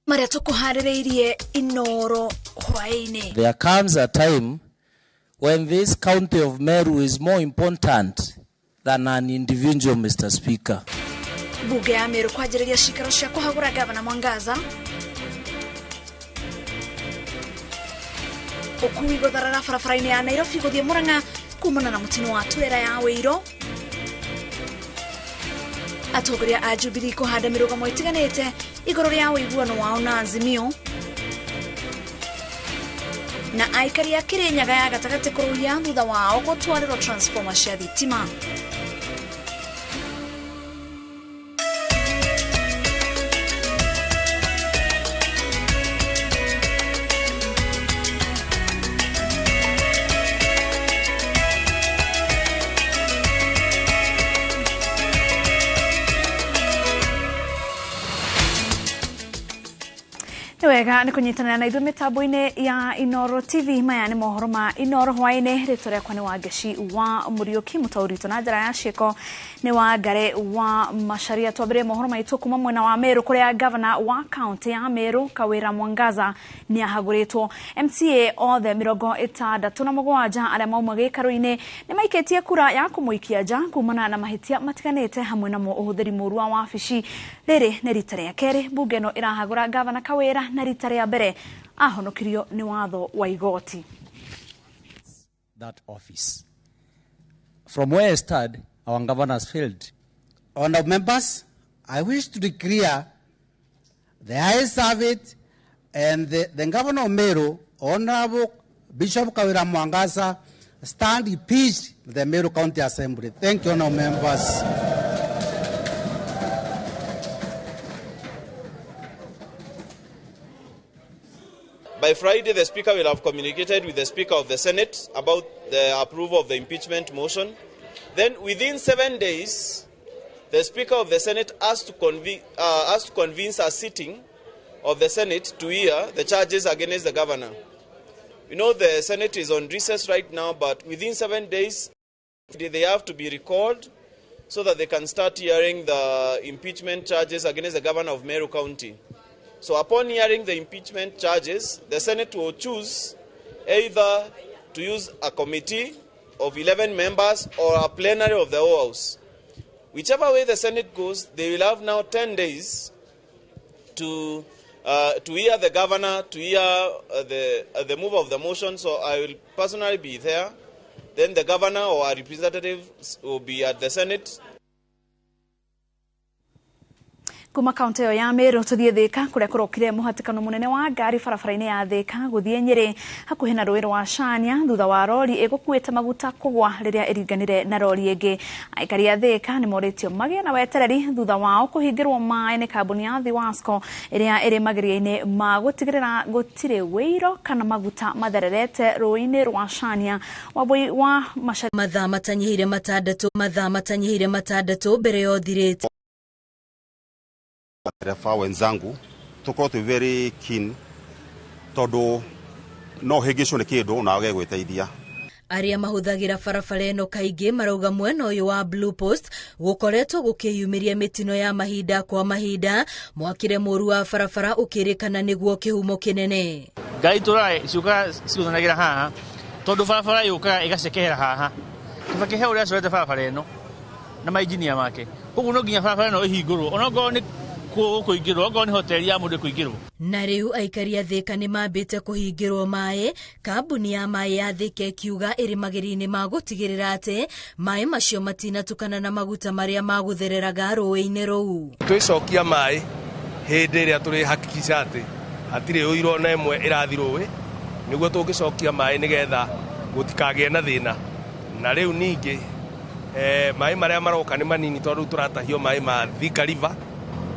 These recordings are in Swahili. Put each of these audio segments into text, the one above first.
Maria tukuharireirie Inoro hwaini. There comes a time when this county of Meru is more important than an individual, Mr. Speaker. Bunge ya Meru kwajiriria shikaro cia kuhagura Gavana Mwangaza. Ukui gutharara barabara-ini ya Nairobi guthie Murang'a kumana na mutino wa Cholera ya Wiro. Atongoria a Jubilee kuhanda mirugamo itiganite iguru ria uiguano wao na Azimio. Na aikari a Kirinyaga ya gatagati kuruhia thutha wao gutwariro transformer cia thitima. Wega ni kunyitana na ithu mitambo-ini ya Inoro TV maya ni mohoro ma Inoro hwaini ritwa riakwa ni Wangeshi wa Muriuki mutaurito na njara ya ciiko ni wa Ngare wa Macharia. Twambire mohoro maitu kuma mwena wa Meru kuria Governor wa county ya Meru Kawira Mwangaza ni ahaguritwo. MCA othe 67 aria mauma gikaru-ini ni maiketie kura ya kumuikia nja kumana na mahitia matiganite hamwe na uhuthiri muru wa wabici. Riri ni rita ria keri bunge no irahagura Governor Kawira na rita ria mbere ahonokirio ni watho wa igoti. That office. From where I started, our governor has failed. Honourable members, I wish to declare the highest service and the governor of Meru, Honourable Bishop Kawira Mwangaza, stand impeached with the Meru County Assembly. Thank you, honourable members. By Friday, the Speaker will have communicated with the Speaker of the Senate about the approval of the impeachment motion. Then, within 7 days, the Speaker of the Senate has to convince a sitting of the Senate to hear the charges against the governor. You know, the Senate is on recess right now, but within 7 days, they have to be recalled so that they can start hearing the impeachment charges against the governor of Meru County. So upon hearing the impeachment charges, the Senate will choose either to use a committee of 11 members or a plenary of the whole House. Whichever way the Senate goes, they will have now 10 days to hear the governor, to hear the move of the motion. So I will personally be there. Then the governor or a representative will be at the Senate. Kuma kaunti ya Meru tuthie Thika kuria kurokire muhatikano munene wa ngari barabara-ini ya Thika guthie Nyeri hakuhi na rũĩ rwa Chania thutha wa rori igukuite maguta kugwa riria iringanire na rori ingi. Aikari a Thika ni moritio magie na wetereri thutha wao kuhingirwo mai ni kambuni ya Thiwasco iria iri magiria-ini ma gutigirira gutire wĩiro kana maguta mathererete rũĩ-ini rwa Chania. Wabui wa Macharia mathaa matanyihire matandatu mbere ya ũthirĩte. Refa wenzangu tuko tu very keen todo no hegesho ne kido na wage gwiteithia aria mahuthagira barabara eno kaingi marauga mwena uyu wa Blue Post gukoretwo gukiyumiria mitino ya mahinda kwa mahinda mwakire muru wa barabara ukirikana niguo kihumo kinene ngai turai ciuka ciuthanagira haha tondu barabara yuka igacekera haha tubakihe uria corete barabara eno na mainjinia make koguo no nginya barabara eno ihingurwo onogo ni kuingirwo ogo ni hoteli ya mundu kuingirwo. Na riu aikari a Thika ni mambite kuhingirwo mai kambuni ya mai ya Thika ikiuga iri magiri-ini ma gutigirira ati mai macio matinatukana na maguta maria maguthereraga rũĩ-inĩ rũu. Twicokia mai hindi ria turi hakikisha ati atire uiro na imwe irathi rũĩ niguo tungicokia mai nigetha gutikagĩe na thina. Na riu ningi mai maria maroka ni manini tondu turatahio mai ma Thika River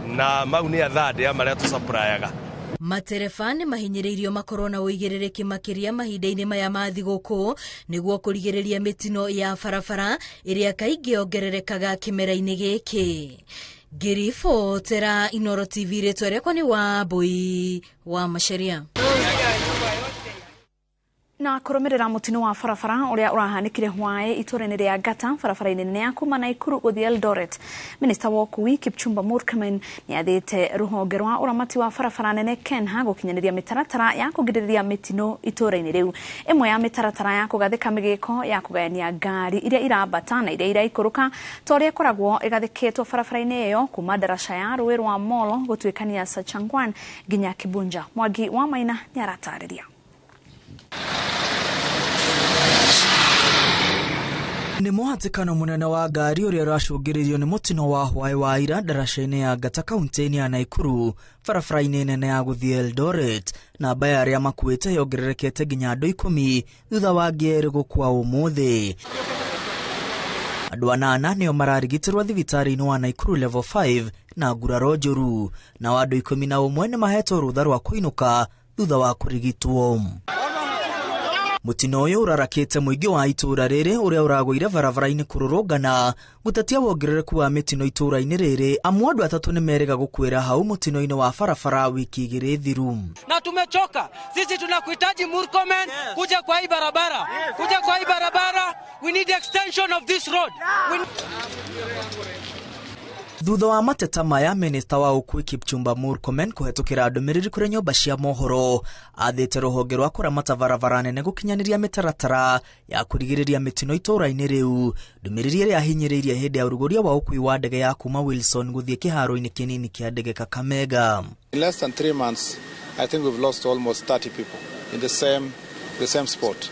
na mau ni athande ya maria tusaprayaga. Matereba ni mahinyĩrĩirio makorwo na ũigĩrĩrĩki makĩria mahinda-inĩ maya ma thigũkũ nĩguo kũrigĩrĩria mĩtino ya barabara ĩrĩa kaingĩ yongererekaga kĩmera-inĩ gĩkĩ. Ngĩribotera Inoro TV rĩtwa rĩakwa nĩ Wambui wa Macharia. Na kurumirira mutino wa farafara uria urahanikire hwae itura-ini ria Gata farafara-ini nene ya kuma Nakuru guthii Eldoret. Minister wa ukui Kipchumba Murkomen niathite ruhonge rwa uramati wa farafara nene Kenha gukinyaniria mitaratara ya kugiriria mitino itura-ini riu. Imwe ya mitaratara ya kugathika migiko ya kugayania ngari iria irambata na iria iraikuruka toria ikoragwo igathikitwo farafara-ini iyo kuma darasha ya Rũĩ rwa Molo gutwikania Sachangwan nginya Kibunja. Mwangi wa Maina niaratariria. Ni muhatikano munene wa ngari uria uracungiririo ni mutino wa hwae wa ira darasha-ini ya Gata kaunti-ini ya Nakuru farafara-ini nene ya guthii Eldoret. Namba ya aria makuite yongererekete nginya andu 10 thutha wa ngeri gukua umuthi. Andu 8 nio mararigitirwo thibitari-ini wa Nakuru level 5 na nguraro njuru, na andu 11 ni mahetwo rutha rwa kuinuka thutha wa kurigitwo. Mutino uyu urarakite muingi wa itura riri uria uragwire varavara-ini kururungana gutatia wongerereku wa mitino itura-ini riri. Amwe andu 3 ni merega gukwira hau mutino-ini wa farafara wiki 2 thiru. Na tumechoka sisi, tunakuhitaji Murkomen kuja kwa hii barabara, kuja kwa hii barabara. We need extension of this road. Thutha wa mateta maya, Minister wa ukui Kipchumba Murkomen kuhetukira ndumiriri kuri nyumba cia mohoro athite ruhonge rwa kuramata barabara nene gukinyaniria mitaratara ya kurigiriria mitino itura-ini riu. Ndumiriri iria yahinyiriirie hindi ya uruguria wa ukui wa ndege ya kuma Wilson guthii kiharo-ini kinini kia ndege Kakamega. In less than 3 months, I think we've lost almost 30 people in the same spot,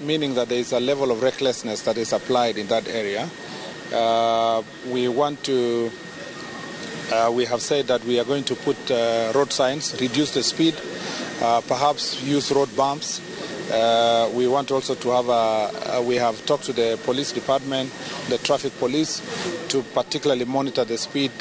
meaning that there is a level of recklessness that is applied in that area. We have said that we are going to put road signs, reduce the speed, perhaps use road bumps. We want also to have we have talked to the police department, the traffic police, to particularly monitor the speed.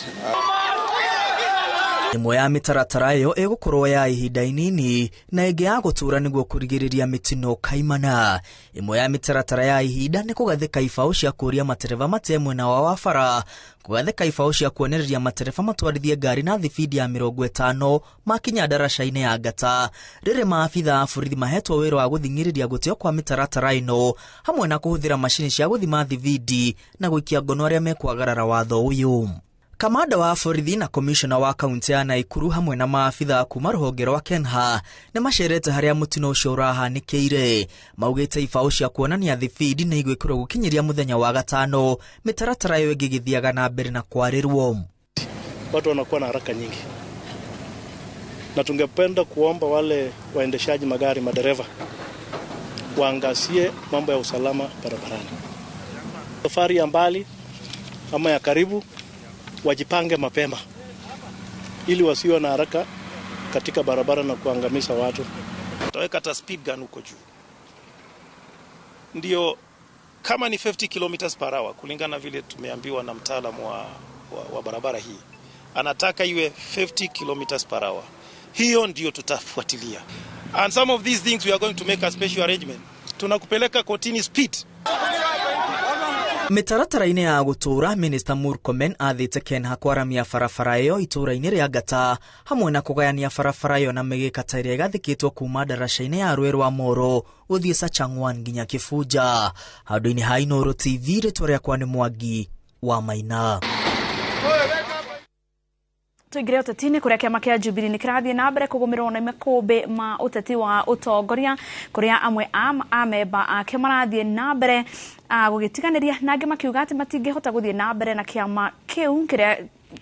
Imwe ya mitaratara iyo igukorwo ya ihinda inini na ingi ya gutura niguo kurigiriria mitino kaimana. Imwe ya mitaratara ya ihinda ni kugathika ibao cia kuria matereva matemwe na wa wafara, kugathika ibao cia kuonereria matereva matwarithie ngari na thibidi ya 50 makinya darasha-ini ya Gata. Riri maafitha a borithi mahetwo wira wa guthingiriria gutio kwa mitaratara ino hamwe na kuhuthira mashini cia guthima thibidi na guikia ngono aria mekwagarara watho uyu. Kamanda wa borithi na Commissioner wa kaunti ya Nakuru hamwe na maafitha kuma ruhonge rwa Kenha ni macerete haria mutino ucio urahanikeire. Maugite ibao cia kuonania thibidi na igwikirwo gukinyiria muthenya wa gatano mitaratara yo igigithiaga na mbere na kwarirwo. Watu wanakuwa na haraka nyingi, na tungependa kuomba wale waendeshaji magari, madereva, waangazie mambo ya usalama barabarani. Safari ya mbali ama ya karibu wajipange mapema ili wasiwe na haraka katika barabara na kuangamiza watu. Tutaweka hata speed gun huko juu, ndio kama ni 50 km/h kulingana vile tumeambiwa na mtaalamu wa barabara hii, anataka iwe 50 km/h. Hiyo ndio tutafuatilia, and some of these things we are going to make a special arrangement. Tunakupeleka kotini speed. Mitaratara-ini ya gutura, Minister Murkomen athite Kenha kwaramia farafara iyo itura-ini ria Gata hamwe na kugayania farafara iyo na migikata iria igathikitwo kuma darasha-ini ya Rũĩ rwa Molo guthii Sachangwan nginya Kibunja. Handu-ini ha Inooro TV, ritwa riakwa ni Mwangi wa Maina. Tuigire utetini kuria kiama kia Jubilee ni kirathie na mbere kugumirwo na makumbi ma uteti wa utongoria kuria amwe amemba ake marathie na mbere gugitiganiria nange makiuga ati matingihota guthie na mbere na kiama kiu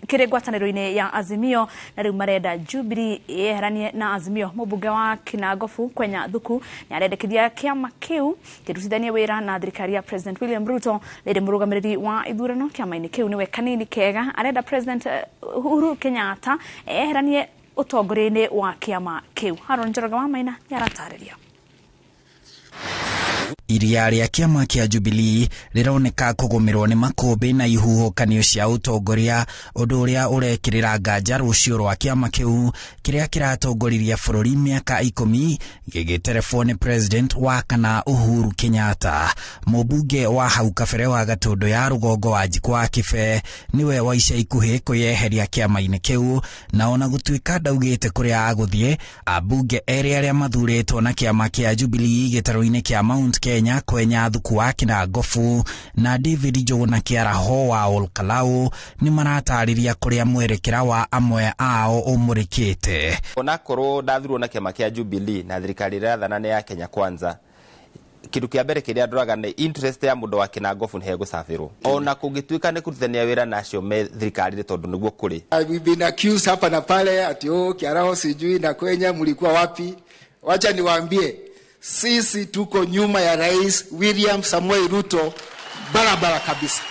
kiri ngwataniro-ini ya Azimio, na riu marenda Jubilee yeheranie na Azimio. Mubunge wa Kinangofu Kwenya Thuku ni arendekithia kiama kiu kirutithanie wira na thirikari ya President William Ruto. Riri murugamiriri wa ithurano kiama-ini kiu niwe kanini kega arenda President Uhuru Kenyatta yeheranie utongoria-ini wa kiama kiu. Haron Njoroge wa Maina yaratariria. Iria rĩa kĩama kĩa Jubilee rĩroneka kũgũmĩrwo nĩ makũmbĩ na ihuhũkanio cia ũtongoria, ũndũ ũrĩa ũrekĩrĩra nganja rũciũ rwa kĩama kĩu kĩrĩa kĩratongoririe bũrũri mĩaka 10 gĩgĩterebwo nĩ president wa kana Uhuru Kenyatta. Mũmbunge wa hau kabere wa Gatũndũ ya rũgongo wa Njikwa Kibe niwe wa ica ikuhĩ kwĩyeheria kĩama-inĩ kĩu, na ona gũtuĩka ndaugĩte kũrĩa agũthiĩ, ambunge erĩ arĩa mathurĩtwo na kĩama kĩa Jubilee gĩtarũ-inĩ kĩa Mount Kenya Kwenya Thuku wa Kinangofu na David Njuguna Kĩaraho wa Olkalau nĩ maratarĩria kũrĩa mwerekera wa amwe ao ũmũrĩkĩte. Onakorwo ndathurwo na kĩama kĩa Jubilee na thirikari ĩrathana nĩ ya Kenya Kwanza, kitu kĩa mbere kĩrĩa ndoraga nĩ interest ya mũndũ wa Kinangofu nĩ hegũcabĩrwo. Ona kũngĩtuĩka nĩ kũrutithania wĩra nacio me thirikari tondũ nĩguo kũrĩ. We've been accused hapa na pale ati Kĩaraho sijui na Kwenya mlikuwa wapi. Wacha niwaambie, sisi tuko nyuma ya Rais William Samuel Ruto barabara kabisa.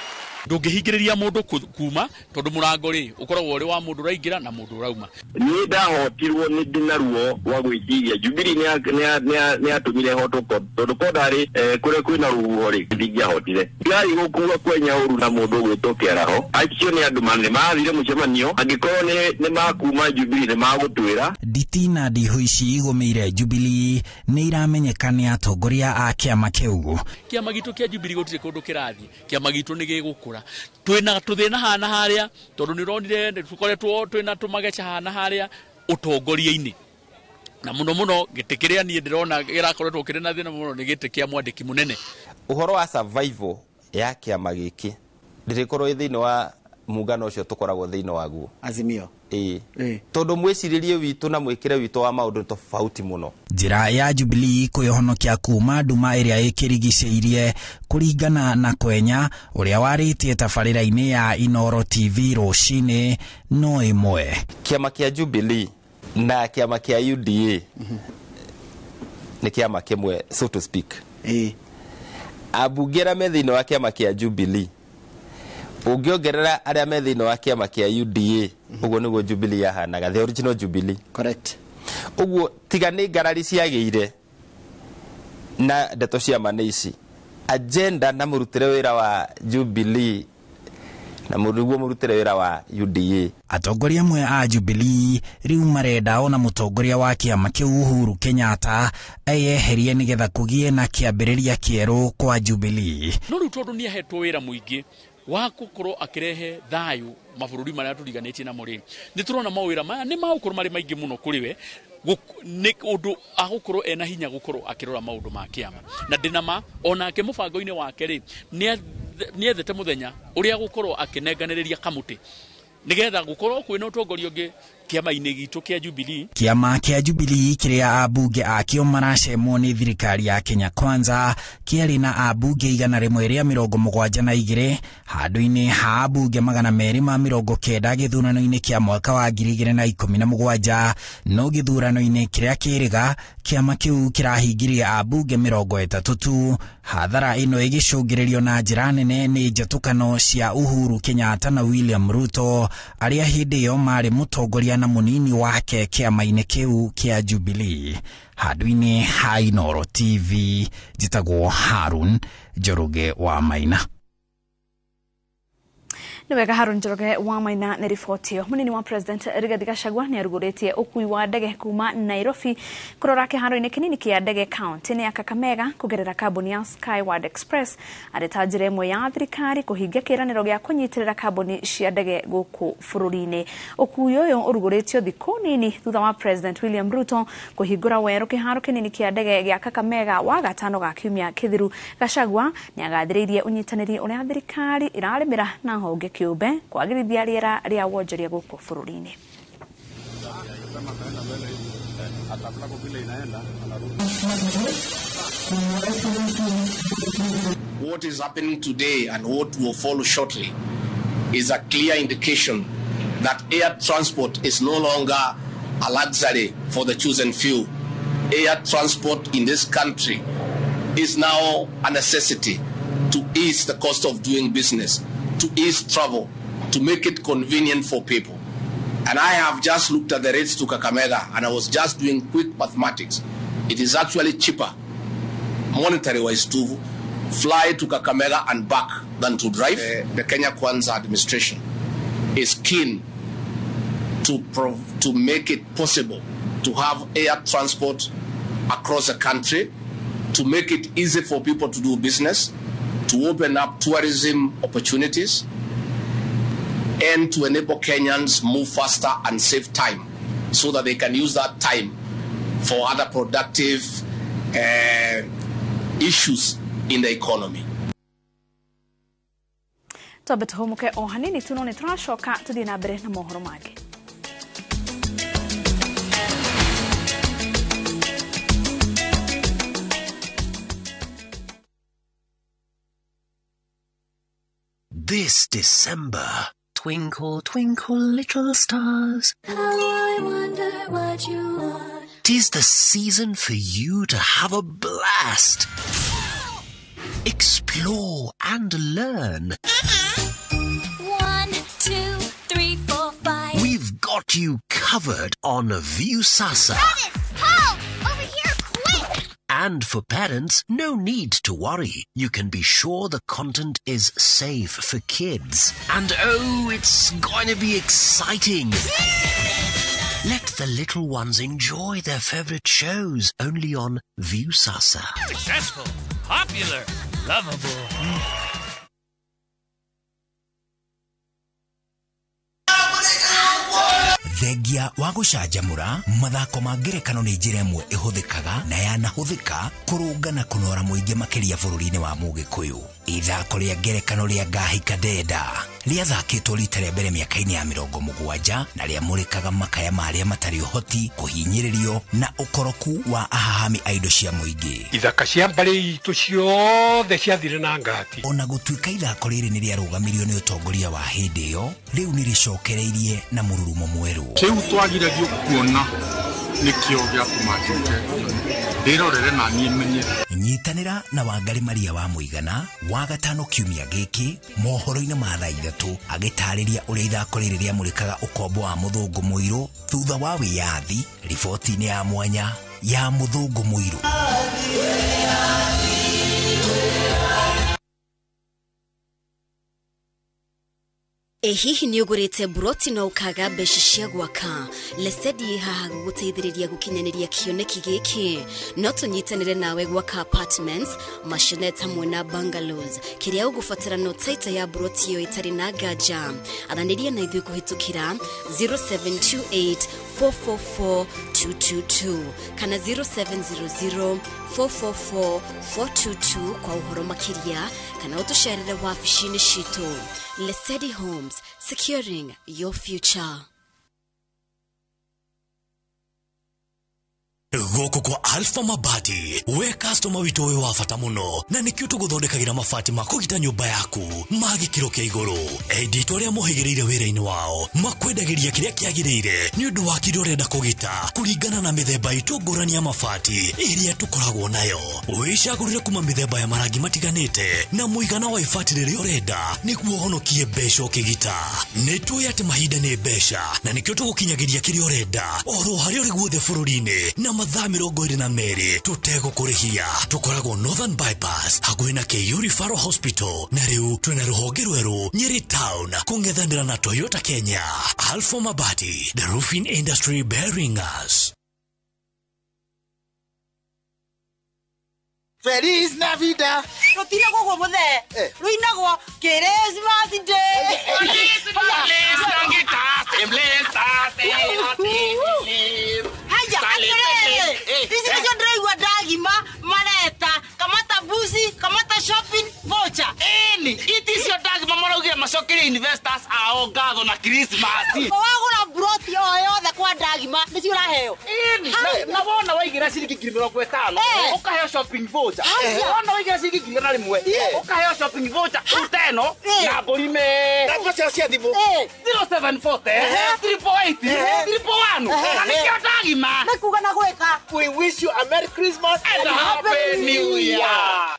Ndũngĩhingĩrĩria mũndũ kuma tondũ mũrango rĩ ũkoragwo ũrĩ wa mũndũ ũraingĩra na mũndũ ũrauma. Nĩ ndahotirwo nĩ ndinaruo wa gwĩciria Jubilee nĩ atũmire hoto tondũ kondarĩ kũrĩa kwĩna rũhuho rĩ ndingĩahotire. Ngai gũkuua Kwenya ũru na mũndũ ũgwĩtwo Kĩaraho, acio nĩ andũ manene mathire mũcemanio, angĩkorwo nĩ makuma Jubilee nĩ magũtwĩra. Nditi na ndiho ici igũmĩire Jubilee nĩ iramenyeka nĩ atongoria a kĩama kĩu. Kĩama gitũ kĩa Jubilee gũtirĩ kũndũ kĩrathiĩ, kĩama gitũ nĩ gĩgũkũra. Twĩna tũthĩna hana harĩa tondũ nĩ ronire tũkoretwo twĩna tũmageca hana harĩa ũtongoria-inĩ, na mũno gĩtĩ kĩrĩa niĩ ndĩrona gĩrakoretwo kĩrĩ na thĩna mũno nĩ gĩtĩ kĩa mwandĩki mũnene. Ũhoro wa survival ya kĩama gĩkĩ ndĩrĩkorwo thĩinĩ wa muungano ũcio tũkoragwo thĩinĩ waguo Azimio. Tondũ mwĩcirĩrie witũ na mwĩkĩre witũ wa maũndũ tofauti mũno. Njĩra ya Jubilee kwĩhonokia kuma nduma ĩrĩa ĩkĩrigicĩirie kũringana na Kwenya ũrĩa warĩtie tabarĩra-inĩ ya Inoro TV rũcinĩ no ĩmwe. Kĩama kĩa Jubilee na kĩama kĩa UDA nĩ kĩama kĩmwe, so to speak. Ambunge arĩa me thĩinĩ wa kĩama kĩa Jubilee ũngĩongerera arĩa me thĩinĩ wa kĩama kĩa UDA, ũguo nĩguo Jubilee yahanaga, the original Jubilee. Correct. Ũguo tiga nĩ ngarari ciagĩire na ndeto cia maneici, agenda na mũrutĩre wĩra wa Jubilee na nĩguo mũrutĩre wĩra wa UDA. Atongoria amwe a Jubilee rĩu marenda ona mũtongoria wa kĩama kĩu Uhuru Kenyatta eyeherie nĩgetha kũgĩe na kĩambĩrĩria kĩerũ kwa Jubilee. No rĩu tondũ nĩ ahetwo wĩra mũingĩ wa gũkorwo akĩrehe thayũ mabũrũri marĩa tũriganĩtie namo rĩ, nĩ tũrona mawĩra maya nĩ magũkorwo marĩ maingĩ mũno kũrĩ we, nĩ ũndũ agũkorwo ena hinya gũkorwo akĩrora maũndũ ma kĩama. Na ndĩnama onake mũbango-inĩ wake rĩ nĩ ethete mũthenya ũrĩa gũkorwo akĩnenganĩrĩria kamũtĩ nĩgetha gũkorwo kwĩna ũtongoria ũngĩ kĩama-inĩ gitũ kĩa Jubilee. Kĩama kĩa Jubilee kĩrĩa ambunge akĩo maracemwo nĩ thirikari ya Kenya Kwanza kĩarĩ na ambunge 172 handũ-inĩ ha ambunge 290 gĩthurano-inĩ kĩa mwaka wa 2017, no gĩthurano-inĩ kĩrĩa kĩrĩga kĩama kĩu kĩrahingirie ambunge 30 tu. Hathara ĩno ĩgĩcũngĩrĩrio na njĩra nene nĩ njatũkano cia Uhuru Kenyatta na William Ruto arĩa hĩndĩ ĩyo marĩ mũtongoria na munini wake kĩama-inĩ kĩu kĩa Jubilee. Handũ-inĩ ha Inoro TV, njĩtagwo Harun Njoroge wa Maina. Nĩwega Harun Njoroge wa Maina nĩ riboti ĩyo. Mũnini wa President Rigathi Gachagua nĩ arugũrĩtie ũkui wa ndege kuma Nairobi kũrora kĩharo-inĩ kĩnini kĩa ndege kaunti-inĩ ya Kakamega kũgerera kambuni ya Skyward Express, arĩ ta njĩra ĩmwe ya thirikari kũhingia kĩĩranĩro gĩa kũnyitĩrĩra kambuni cia ndege gũkũ bũrũri-inĩ. Ũkui ũyũ ũrugũrĩtio thikũ nini thutha wa President William Ruto kũhingũra werũ kĩharo kĩnini kĩa ndege gĩa Kakamega wa gatano ga kiumia kĩthiru. Gachagua nĩ agathĩrĩirie ũnyitanĩri ũrĩa thirikari ĩrarĩmĩra na honge kĩũmbe kwagĩrithia rĩera rĩa wonjoria gũkũ bũrũri-inĩ. What is happening today and what will follow shortly is a clear indication that air transport is no longer a luxury for the chosen few. Air transport in this country is now a necessity to ease the cost of doing business, to ease travel, to make it convenient for people. And I have just looked at the rates to Kakamega and I was just doing quick mathematics. It is actually cheaper monetary wise to fly to Kakamega and back than to drive. The Kenya Kwanza administration is keen to make it possible to have air transport across the country, to make it easy for people to do business, to open up tourism opportunities, and to enable Kenyans move faster and save time so that they can use that time for other productive issues in the economy. Tabetohomuke ohanini tunone tunashoka tudina mbere na mohoro mage. This December, twinkle, twinkle, little stars. How I wonder what you are. 'Tis the season for you to have a blast. Explore and learn. 1, 2, 3, 4, 5. We've got you covered on Viusasa. Paul, over here, quick! And for parents, no need to worry. You can be sure the content is safe for kids. And oh, it's going to be exciting. Let the little ones enjoy their favorite shows only on Viusasa. Successful, popular, lovable. Thengia wa gucanjamura mathako ma ngerekano ni njira imwe ihuthikaga na yanahuthika kurunga na kunora muingi makiria bururi-ini wa Mugikuyu. Ithako ria ngerekano ria Ngahi Kadenda riathakitwo rita rĩa mbere mĩaka-inĩ ya 70 na riamũrĩkaga makaya marĩa matarĩ ũhoti, kũhinyĩrĩrio na ũkoroku wa ahahami a indo cia mũingĩ. Ithaka cia mbarĩ itũ ciothe ciathire na ngati. Ona gũtuĩka ithako rĩrĩ nĩ rĩarũgamirio nĩ ũtongoria wa hĩndĩ ĩyo, rĩu nĩ rĩcokereirie na mũrurumo mwerũ. Kĩu twagiragio kuona nĩkĩo gĩatũmaga ndĩrorere na niĩ menye. Nyitanĩra na Wangari Maria wa Mũigana wa gatano kiumia gĩkĩ mohoro-inĩ ma thaa 3 agĩtarĩria ũrĩa ithako rĩrĩ rĩamũrĩkaga ũkombo wa mũthũngũ mũirũ thutha wa wĩyathi, riboti-inĩ ya mwanya ya mũthũngũ mũirũ. Hihi ni ugurite broti na ukaga mbeca cia gwaka lesedi haha guguteithiriria gukinyaniria kioneki giki no tunyitanire nawe gwaka apartments mashonet hamwe na bungalows kiria ugufatira no taita ya broti yo itari na gaja athaniria na ithui kuhitukira 0728 444 222 kana 0700 444 422 kwa uhoro makiria kana utusharire wabici-ini citu. Lesedi Homes, securing your future. Goko kwa Alpha Mabati, we customer wito we wafata muno na nikio tuguthondekagira mabati makugita nyumba yaku magikiro kia iguru. Edit aria muhigireire wira-ini wao makwendagiria kiria kiagirire ni undu wa kiria urenda kugita kuringana na mithemba itu ngurani ya mabati iria tukoragwo nayo. Wicagurire kuma mithemba ya marangi matiganite na muigana wa ibati riria urenda niguo honokie mbeca ukigita. Nitui ati mahinda ni mbeca na nikio tugukinyagiria kiria urenda oro haria uri guothe bururi-ini na mathaa 22 tutego kurihia. Tukoragwo Northern Bypass hakuhi na KU Referral Hospital na riu twina ruhonge rweru Nyeri Town kungethanira na Toyota Kenya. Alpha Mabati, the roofing industry bearing us. Feliz Navidad. Rotina gogo mothe. Ruinagwo Christmas Day. Hizi ndizo ndio dagima mareta kamata busi kamata shopping voucher. It is your dagima maraugia macokire investors ao ngatho na Christmas. Wagura broti yothe kwa dagima nĩcio uraheo. Na wona waigira ciringi 50 ukaheo shopping voucher. Wona waigira ciringi 100 ukaheo shopping voucher uteno na borime. Namba cia thimu 0740 348 341. Kanikio dagima. Nakuga na gweka. We wish you a Merry Christmas and a Happy New Year.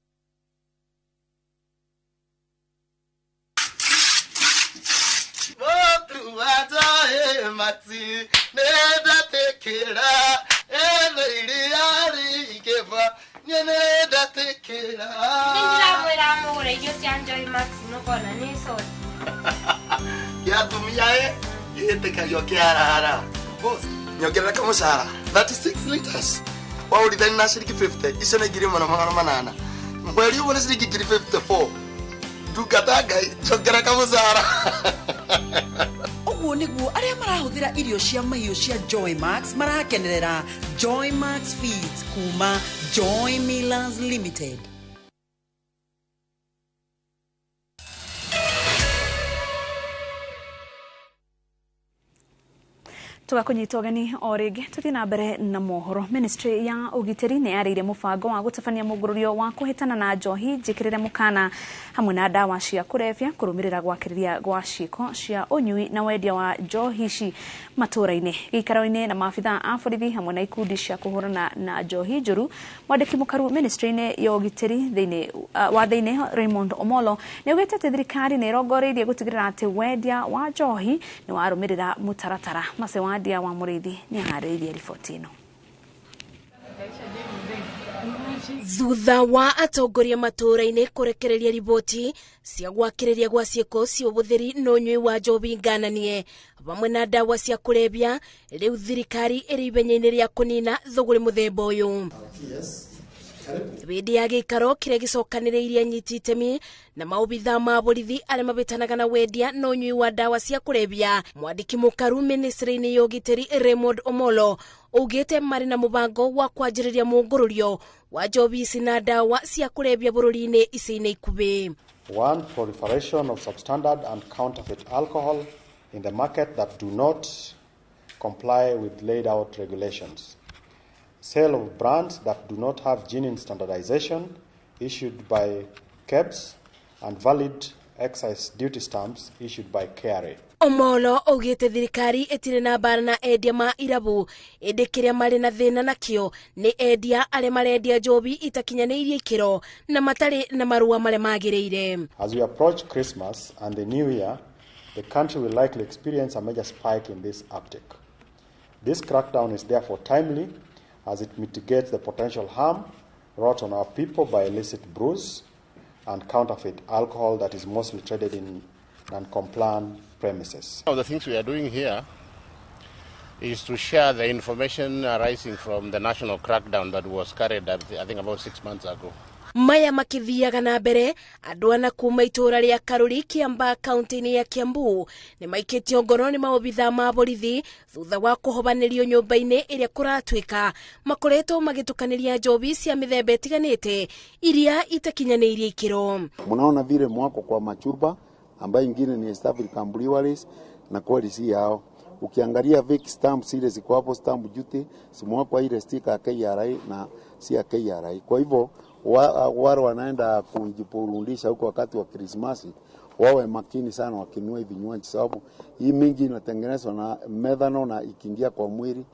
nyenenda tekera ndira mwera irio cia Joy Max no kona ni soti ya tumia yetekario kiarara boss nyongerera kamushara 36 liters wa ulithani na shilingi 50 icio nĩ ngiri manana mweri ũmwe nĩ shilingi ngiri 54 ndungata ngai nyongerera kamushara Oguo niguo aria marahuthira irio cia mahiũ cia Joy Max marakenerera Joy Max Feeds kuma Joy Millers Limited. Tugakunyita ũgeni o rĩngĩ tuthi na mbere na mohoro. Ministry ya ũgitĩri nĩ yarĩire mũbango wa gũtabania mũngũrũrio wa kũhĩtana na njohi njĩkĩrĩre mũkana hamwe na ndawa cia kũrebia kũrũmĩrĩra gwakĩrĩria gwa ciĩko cia ũnyui na wendia wa njohi ici matũũra-inĩ. Gĩikaro-inĩ na maabitha a borithi hamwe na ikundi cia kũhũrana na njohi njũru, mwandĩki mũkaru ministry-inĩ ya ũgitĩri thĩinĩ Raymond Omolo nĩ augĩte atĩ thirikari nĩ ĩrongoreirie gũtigĩrĩra atĩ wendia wa njohi nĩ warũmĩrĩra mũtaratara. Mase Wadia wa Mũrĩithi nĩ aharĩirie riboti ĩno. Thutha wa atongoria matũũra-inĩ kũrekereria riboti cia gwakĩrĩria gwa ciĩko cia ũhũthĩri na ũnyui wa njohi ngananie hamwe na ndawa cia kũrebia, rĩu thirikari ĩrĩ ibenya-inĩ rĩa kũnina thũgũrĩ mũthemba ũyũ. Hĩndĩ ya gĩikaro kĩrĩa gĩcokanĩrĩirie anyiti itemi na maobitha ma borithi arĩa mabĩtanaga na wendia na ũnyui wa ndawa cia kũrebia, mwandĩki mũkaru ministry-inĩ ya ũgitĩri Raymond Omolo augĩte marĩ na mũbango wa kwanjĩrĩria mũngũrũrio wa njohi ici na ndawa cia kũrebia bũrũri-inĩ ici-inĩ ikuhĩ. One, proliferation of substandard and counterfeit alcohol in the market that do not comply with laid out regulations. Sale of brands that do not have genuine standardization issued by KEBS and valid excise duty stamps issued by KRA. Omolo augĩte thirikari ĩtirĩ na mbara na endia ma irabu, ĩndĩ kĩrĩa marĩ na thĩna nakĩo nĩ endia arĩa marendia njohi itakinyanĩirie ikĩro na matarĩ na marũa marĩa magĩrĩire. As we approach Christmas and the new year, the country will likely experience a major spike in this uptick. This crackdown is therefore timely as it mitigates the potential harm wrought on our people by illicit brews and counterfeit alcohol that is mostly traded in non-compliant premises. One of the things we are doing here is to share the information arising from the national crackdown that was carried out, I think, about 6 months ago. Maya makithiaga na mbere, andũ ana kuma itũra rĩa Karuri Kiamba kaunti-inĩ ya Kiambu nĩ maikĩtio ngono nĩ maobitha ma borithi thutha wa kũhobanĩrio nyũmba-inĩ ĩrĩa kũratuĩka makoretwo magĩtukanĩria njohi cia mĩthemba ĩtiganĩte iria itakinyanĩirie ikĩro. Munaona vile mwako kwa machurba ambayo ingine ni East African Breweries na quality yao. Ukiangalia Vic stamps ile ziko hapo, stamp duty simwako ile sticker ya KRA na si ya KRA. Kwa hivyo wale wanaenda kujipurundisha huko wakati wa Krismasi wawe makini sana wakinunua vinywaji, sababu hii mingi inatengenezwa na methanol na ikiingia kwa mwili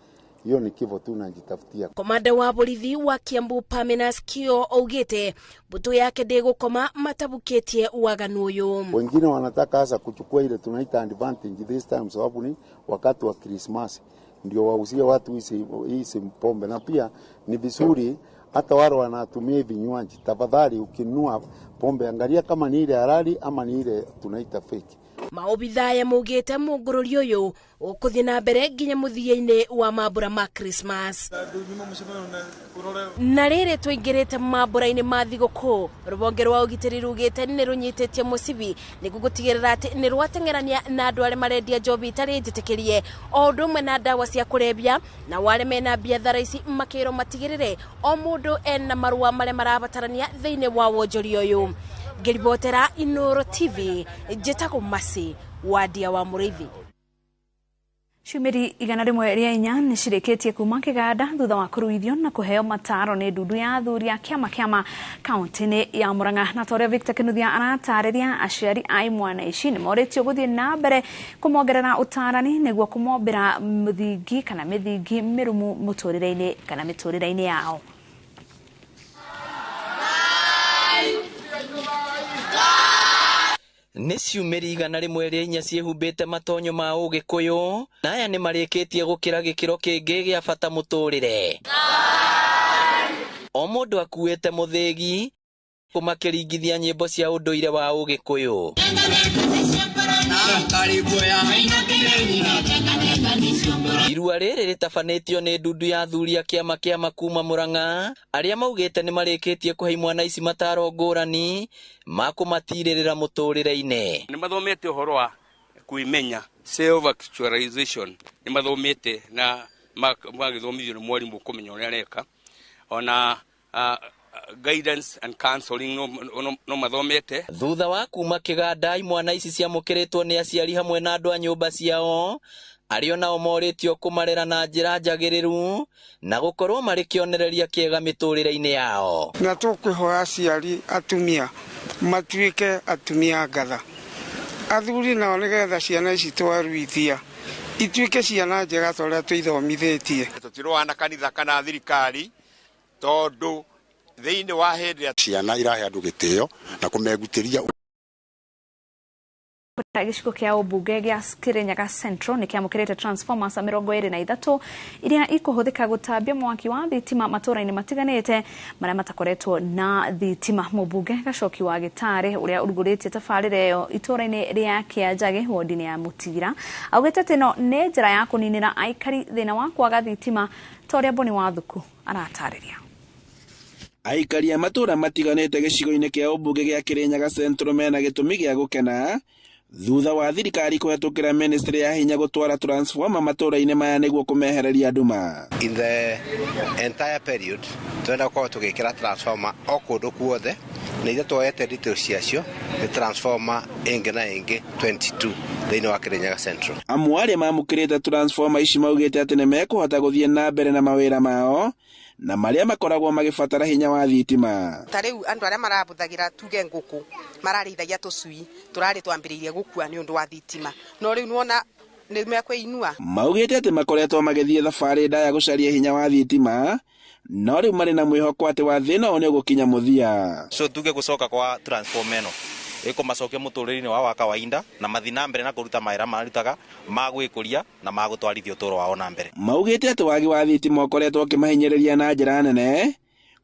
hiyo ni kifo tu najitafutia. Komanda wa borithi wa Kiambu Pamenas Kio augĩte mbũtũ yake ndĩgũkoma matabukĩtie uaganu ũyũ. Wengine wanataka hasa kuchukua ile tunaita advantage this time, sababu ni wakati wa Christmas ndio wauzie watu hizi pombe, na pia ni vizuri hata wale wanatumia vinywaji, tafadhali ukinunua pombe angalia kama ni ile halali ama ni ile tunaita fake. Maobitha ya maugĩte mũngũrũrio ũyũ ũkũthiĩ na mbere nginya mũthia-inĩ wa mambura ma Christmas. Na rĩrĩ tũingĩrĩte mambura-inĩ ma thigũkũ, rũhonge rwa ũgitĩri rugĩte nĩ rũnyitĩtie mũcibi nĩguo gũtigĩrĩra atĩ nĩ rwateng'erania na andũ arĩa marendia njohi itarĩ njĩtĩkĩrie, o ũndũ ũmwe na ndawa cia kũrebia, na wale mena biathara ici makĩrwo matigĩrĩre o mũndũ ena marũa marĩa marabatarania thĩinĩ wa wonjoria ũyũ. Ngĩribotera Inoro TV, njĩtagwo Masi Wadia wa Mũrĩithi. Ciumĩri 104 nĩ cirĩkĩtie kuma kĩganda thutha wa kũruithio na kũheo mataro nĩ ndundu ya athuri a kĩama kaunti-inĩ ya Murang'a. Na torĩa Victor Kinuthia aratarĩria, aciari a imwana ici nĩ morĩtio gũthiĩ na mbere kũmongerera ũtarani nĩguo kũmombĩra mũthingi kana mĩthingi mĩrũmu mũtũrĩre-inĩ kana mĩtũrĩre-inĩ yao. Nĩ ciumĩri 104 ciĩhumbĩte matonyo ma Ũgĩkũyũ, na aya nĩ marĩkĩtie gũkĩra gĩkĩro kĩngĩ gĩa bata mũtũrĩre. o mũndũ akuĩte mũthĩgi kũmakĩringithia nyĩmbo cia ũndũire wa Ũgĩkũyũ. Irua rĩrĩ rĩtabanĩtio nĩ ndundu ya athuri a kĩama kuma Mũrang'a arĩa maugĩte nĩ marĩkĩtie kũhe imwana ici mataro ngũrani ma kũmatirĩrĩra mũtũrĩre-inĩ. Nĩ mathomete ũhoro wa kwĩmenya, self actualization, nĩ mathomete na magĩthomithio nĩ mwarimũ kũmenya ũrĩa areka, ona guidance and counseling no mathomete. Thutha wa kuma kĩganda imwana ici ciamũkĩrĩtwo nĩ aciari hamwe na andũ a nyũmba ciao arĩa nao morĩtio kũmarera na njĩra njagĩrĩru na gũkorwo marĩ kĩonereria kĩega mĩtũrĩre-inĩ yao. Na tũkwĩhoya aciari atumia matuĩke atumia ngatha, athuri nao nĩgetha ciana ici twaruithia ituĩke ciana njega ta ũrĩa tũithomithĩtie. Tũtirũana kanitha kana thirikari tondũ thĩinĩ wa hĩndĩ ciana irahe andũ gĩtĩo na kũmegutĩria. Gĩcigo kĩa ũmbunge gĩa Kirinyaga Central nĩ kĩamũkĩrĩte transformers 23 iria ikũhũthĩka gũtambia mwaki wa thitima matũũra-inĩ matiganĩte marĩa matakoretwo na thitima. Mũmbunge Gacoki wa Gĩtarĩ ũrĩa ũrugũrĩtie tabarĩra ĩyo itũũra-inĩ rĩa Kĩanjage wodi-inĩ ya Mũtira augĩte atĩ ĩno nĩ njĩra ya kũninĩra aikari thĩna wa kwaga thitima ta ũrĩa Boni wa Thuku aratarĩria. Aikari a matũũra matiganĩte gĩcigo-inĩ kĩa ũmbunge gĩa Kirinyaga Central mena gĩtũmi gĩa gũkena thutha wa thirikari kũhetũkĩra ministry ya hinya gũtwara transformer matũũra-inĩ maya nĩguo kũmehereria nduma. In the entire period twenda gũkorwo tũgĩkĩra transformer o kũndũ guothe na ithe twoete details ciacio nĩ transformer ĩngĩ na ĩngĩ 22 thĩinĩ wa Kirinyaga Central. Amwe arĩa mamũkĩrĩte transformer ici maugĩte atĩ nĩ mekũhota gũthiĩ na mbere na mawĩra mao na marĩa makoragwo magĩbatara hinya wa thitima. Tarĩu andũ arĩa marabũthagĩra tuge ngũkũ mararĩithagia tũcui tũrarĩ twambĩrĩirie gũkua nĩ ũndũ wa thitima, no rĩu nĩwona nĩ mekwĩinua. Maugĩte atĩ makoretwo magĩthiĩ thabarĩ ndaya gũcaria hinya wa thitima no rĩu marĩ na mwĩhoko atĩ wa thĩna ũyũ nĩ ũgũkinya mũthia. So tuge gũcoka kwa transformer ĩno ĩkũmacokia mũtũrĩre-inĩ wao wa kawaida na mathi na mbere na kũruta mawĩra marutaga ma gwĩkũria na ma gũtwarithia ũtũũro wao na mbere. Maugĩte atĩ wagi wa thitima ũkoretwo ũkĩmahinyĩrĩria na njĩra nene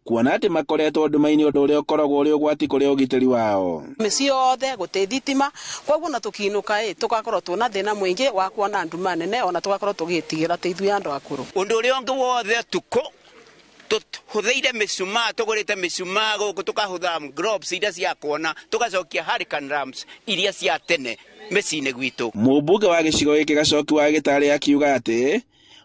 kuona atĩ makoretwo nduma-inĩ ũndũ ũrĩa ũkoragwo ũrĩ ũgwati kũrĩ ũgitĩri wao. Mĩciĩ yothe gũtĩ thitima, koguo na tũkiinũka tũgakorwo twĩna thĩna mũingĩ wa kuona nduma nene ona tũgakorwo tũgĩtigĩra teithio andũ akũrũ. Ũndũ ũrĩa ũngĩ wothe tukũ tũhũthĩire mĩcumaa, tũgũrĩte mĩcumaa gũkũ tũkahũthĩra globes iria cia kuona tũgacokia hurricane lamps iria cia tene mĩciĩ-inĩ gwitũ. Mũmbunge wa gĩcigo gĩkĩ Gacoki wa Gĩtarĩ akiuga atĩ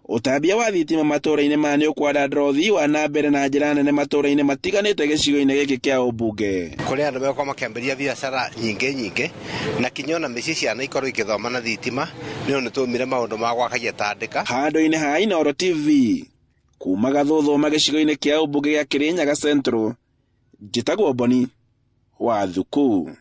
ũtambia wa thitima matũũra-inĩ maya nĩ ũkwandandũra ũthii wa na mbere na njĩra nene matũũra-inĩ matiganĩte gĩcigo-inĩ gĩkĩ kĩa ũmbunge. Kũrĩ andũ megũkorwo makĩambĩrĩria biacara nyingĩ na kinya ona mĩciĩ ciana ikorwo igĩthoma na thitima nĩ nĩ tũmire maũndũ ma gwakagia tandĩka. Handũ-inĩ ha Inooro TV kuma Gathũthũma gĩcigo-inĩ kĩa ũmbunge gĩa Kirinyaga Central, njĩtagwo Boni wa Thuku.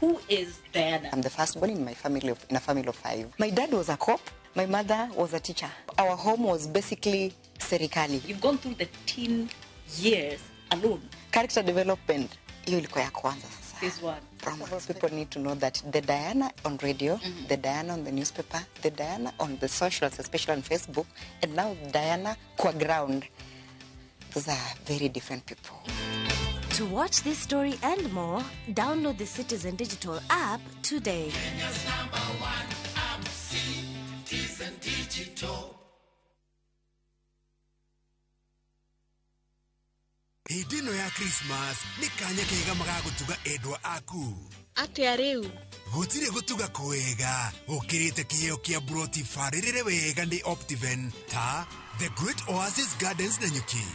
Who is Diana? I'm the firstborn in my family in a family of 5. My dad was a cop. My mother was a teacher. Our home was basically serikali. You've gone through the teen years alone. Character development. Hiyo ilikuwa ya kwanza sasa. This one. People need to know that the Diana on radio, the Diana on the newspaper, the Diana on the socials, especially on Facebook, and now Diana qua ground. Those are very different people. To watch this story and more, download the Citizen Digital app today. Kenya's #1 app, Citizen Digital. Hĩndĩ ĩno ya Christmas nĩ kanya kega magagũtuga endwa aku. Atĩa rĩu? Gũtirĩ gũtuga kwega ũkĩrĩte kĩheo kĩa buroti farĩrĩre wega nĩ Optiven ta The Great Oasis Gardens Nanyuki,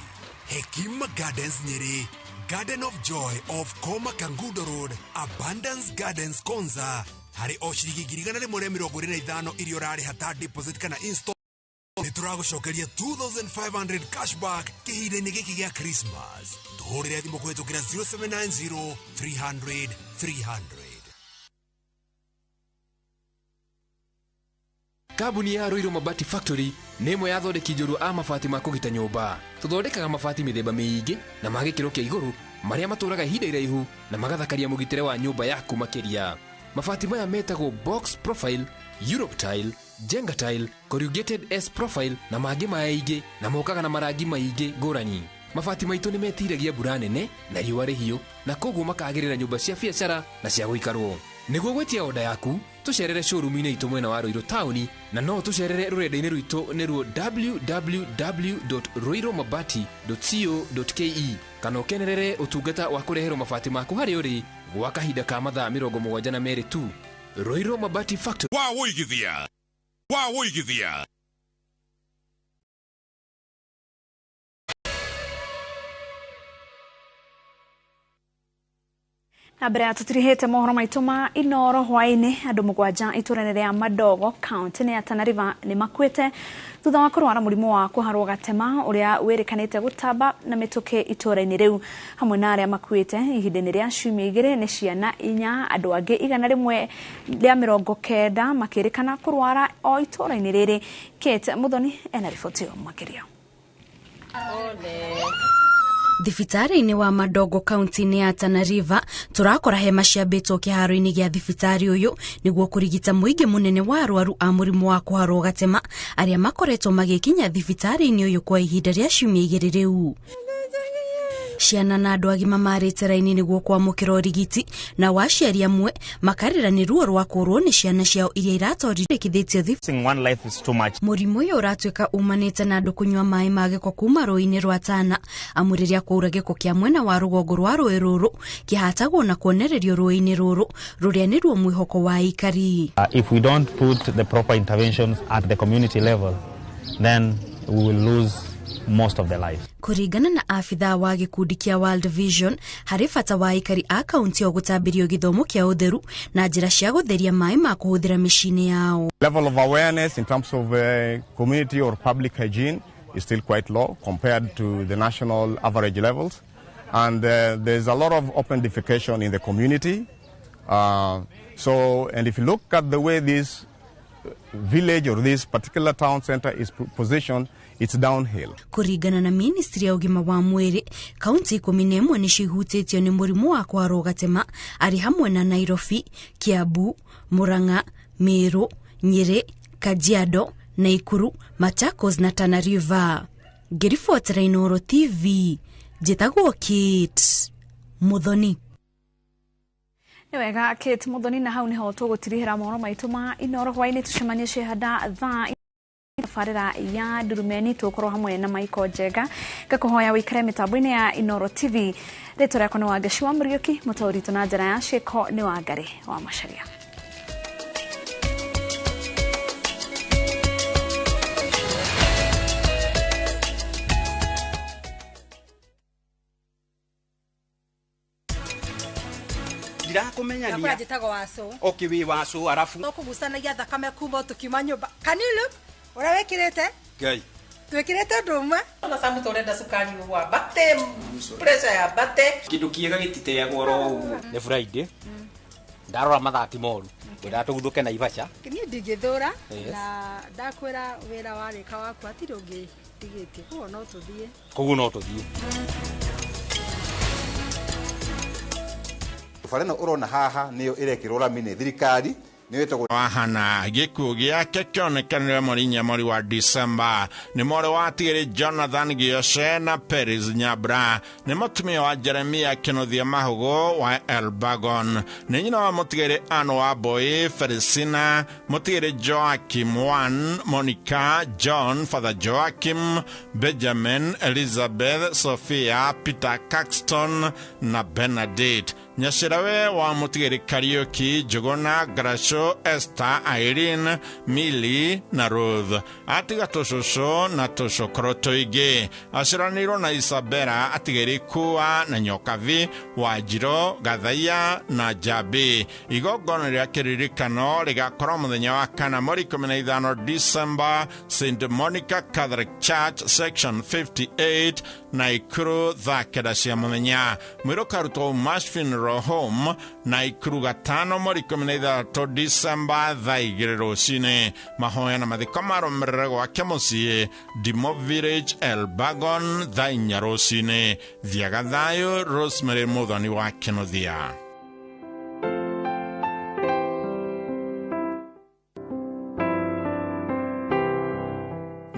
Hekima Gardens Nyeri, Garden of Joy of Koma Kangundo Road, Abundance Gardens Konza. Harĩ o ciringi 125 iria ũrarĩha ta deposit kana install nĩ tũragũcokeria 2,500 cashback kĩhinda-inĩ gĩkĩ gĩa Christmas. Tũhũrĩre thimũ kũhetũkĩra 0790 300 300. Kambuni ya Roiro Mabati Factory nĩ ĩmwe ya athondeki njorua a mabati ma kũgita nyũmba. Tũthondekaga mabati mĩthemba mĩingĩ na ma gĩkĩro kĩa igũrũ maria matũraga ihinda iraihu na magathakaria mũgitĩre wa nyũmba yaku makĩria. Mabati maya metagwo box profile, Europe tile, Jenga tile, corrugated S profile na mangĩ maingĩ, na mokaga na marangi maingĩ ngũrani. Mabati maitũ nĩ metiragia mbura nene na riũa rĩhiũ, na koguo makagĩrĩra nyũmba cia biacara na cia gũikarwo. Nĩguo gwetia oda yaku, tũcerere showroom-inĩ itũ mwena wa Ruiru taũni, na no tũcerere rũrenda-inĩ rwitũ nĩruo www.ruiromabati.co.ke, kana ũkenerere ũtungata wa kũreherwo mabati maku harĩa ũrĩ gwa kahinda ka mathaa 72 tu. Ruiru Mabati Factory. Wawũigithia. Na mbere ya tũtirihĩte mohoro maitũ ma Inoro hwaĩ-inĩ, andũ 7 itũra-inĩ rĩa Madogo kaunti-inĩ ya Tana River nĩ makuĩte thutha wa kũrwara mũrimũ wa kũharwo gatema ũrĩa wĩrĩkanĩte gũtamba na mĩtũkĩ itũra-inĩ rĩu. Hamwe na arĩa makuĩte ihinda-inĩ rĩa ciumia 2 nĩ ciana 4, andũ angĩ 190 makĩrĩkana kũrwara o itũra-inĩ rĩrĩ. Kate Muthoni ena riboti ĩyo makĩria. Thibitari-inĩ wa Madogo kaunti-inĩ ya Tana River turakora hema ciambĩtwo kĩharo-inĩ gĩa thibitari ũyũ nĩguo kũrigita mũingĩ mũnene wa arwaru a mũrimũ wa kũharwo gatema arĩa makoretwo magĩkinya thibitari-inĩ ũyũ kwa ihinda rĩa ciumia 2 rĩu. Ciana na andũ agima marĩte raini nĩguo kwamũkĩra ũrigiti, na waciari amwe makarĩra nĩ ruo rwa kũrwo nĩ ciana ciao iria iratorithĩkithĩtio thibitari. Mũrimũ ũyũ ũratuĩka umanĩte na andũ kũnyua maĩ ma gĩko kuma rũĩ-inĩ rwa Tana, amu rĩrĩa kwaura gĩko kĩa mwena wa rũgongo rwa rũĩ rũrũ kĩhatagwo na kuonererio rũĩ-inĩ rũrũ rũrĩa nĩruo mwĩhoko wa aikari. If we don't put the proper interventions at the community level, then we will lose most of their lives. Kũringana na afitha wa gĩkundi kĩa World Vision, harĩ bata wa aikari a kaunti o gũtambĩrio gĩthomo kĩa ũtheru na njĩra cia gũtheria maĩ ma kũhũthĩra mĩciĩ-inĩ yao. Level of awareness in terms of community or public hygiene is still quite low compared to the national average levels, and there's a lot of open defecation in the community. And if you look at the way this village or this particular town center is positioned, it's downhill. Kũringana na ministry ya ũgima wa mwĩrĩ, kaunti 11 nĩ cihutĩtio nĩ mũrimũ wa kũharwo gatema, arĩ hamwe na Nairobi, Kiambu, Murang'a, Meru, Nyeri, Kajiado, Nakuru, Machakos na Tana River. Ngĩribotera Inoro TV, njĩtagwo Kate Muthoni. Nĩ wega Kate Muthoni, na hau nĩho tũgũtirihĩra mohoro maitũ ma Inoro hwaĩ-inĩ. Tucemanie ciehanda thaa farira ya Durumeni, tukorwo hamwe na Maiko Njega. Ngakũhoya wĩikare mĩtambo-inĩ ya Inoro TV. Rĩtwa rĩakwa nĩ Wangaci wa Mũriũki, mũtaũri na njĩra ya ciĩko nĩ Wangari wa Macharia. Ndirakumenya ni ajitago waso. Okay, we waso arafu. No kugusanagia thakame kuma tukiuma nyumba. Kanilu? Ora wekirete? Ngai. Twekirete nduma. Ona samu torenda sukari wa bate. Pressure ya bate. Kindu kiega gitite goro ne Friday. Ndarora mathati moru. Wira tuguthuke na Ibacha. Ni ndigithura na ndakwira wira warika waku atirungi tigiti. Kuo no tuthie. Kuo no tuthie. Fareno urona haha niyo irekirwo ramine thirikari wahana gĩkuũ gĩake kĩonekanire mweri wa December nĩ mwarĩ wa tigĩrĩ Jonathan Gioshe na Peris Nyabra nĩ mũtumia wa Jeremia Kĩnuthia Mahũgũ wa Elbagon, nĩ nyina wa mũtigĩrĩ Anne Wambui Felicina, mũtigĩrĩ Joakim Wan, Monica John, Father Joakim, Benjamin, Elizabeth, Sophia, Peter Caxton na Benedict. Nyacirawe wa mũtigĩrĩ Kariuki, Njuguna, Grasho, Esther, Irene, Millie na Ruth. Atiga tũcũcũ na tũcũkũrũ tũingĩ. Aciranĩirwo na Isabella, atigĩrĩ Kua na Nyokavi, Wanjiro, Gathaiya na Jabi. Igongona rĩa kĩririkano rĩgakorwo mũthenya wa kana mweri 15 December, St. Monica Catholic Church, Section 58, Nakuru, thaa 9 cia mũthenya. Mwĩrũ karutwo Marsh Funeral Funeral Home Nakuru gatano mweri 13 Disemba thaa 2 rũcinĩ. Mahoya na mathiko marũmĩrĩre gwake mũciĩ Dimo Village Elbagon thaa 4 rũcinĩ. Thiaga thayũ Rosemary Muthoni wa Kĩnuthia.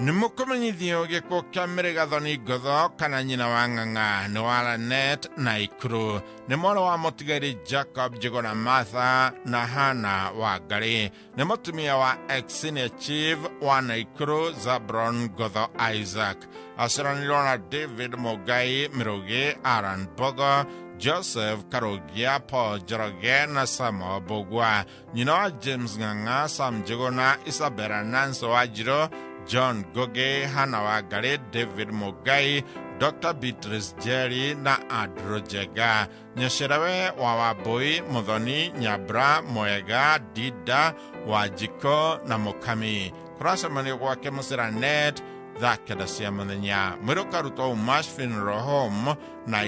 Nimukumenyithio gĩkuũ kĩa Mĩrĩgathoni Ngotho kana nyina wa Ng'ang'a nĩ wa Lanet Nakuru. Nĩ mwana wa mũtigairĩ Jacob Njuguna Martha na Hana Wangari. Nĩ mũtumia wa ex-senior chief wa Nakuru Zabron Ngotho Isaac. Aciaranĩirwo na David Mugai Mirugi, Aaron Bogo, Joseph Karugia, Paul Njoroge na Samuel Bogwa. Nyina wa James Ng'ang'a, Sam Njuguna, Isabella Nancy Wanjiru, John Goge, Hana Wangari, David Mugai, Dr. Beatrice Jerry na Andrew Jega. Nyesherewe wa Wambui, Muthoni, Nyabra, Mwega, Dida, Wajiko na Mukami. Kũracemania gwake mũcĩra net thaa 9 cia mũthenya. Mwĩrĩ ũkarutwo Funeral Home na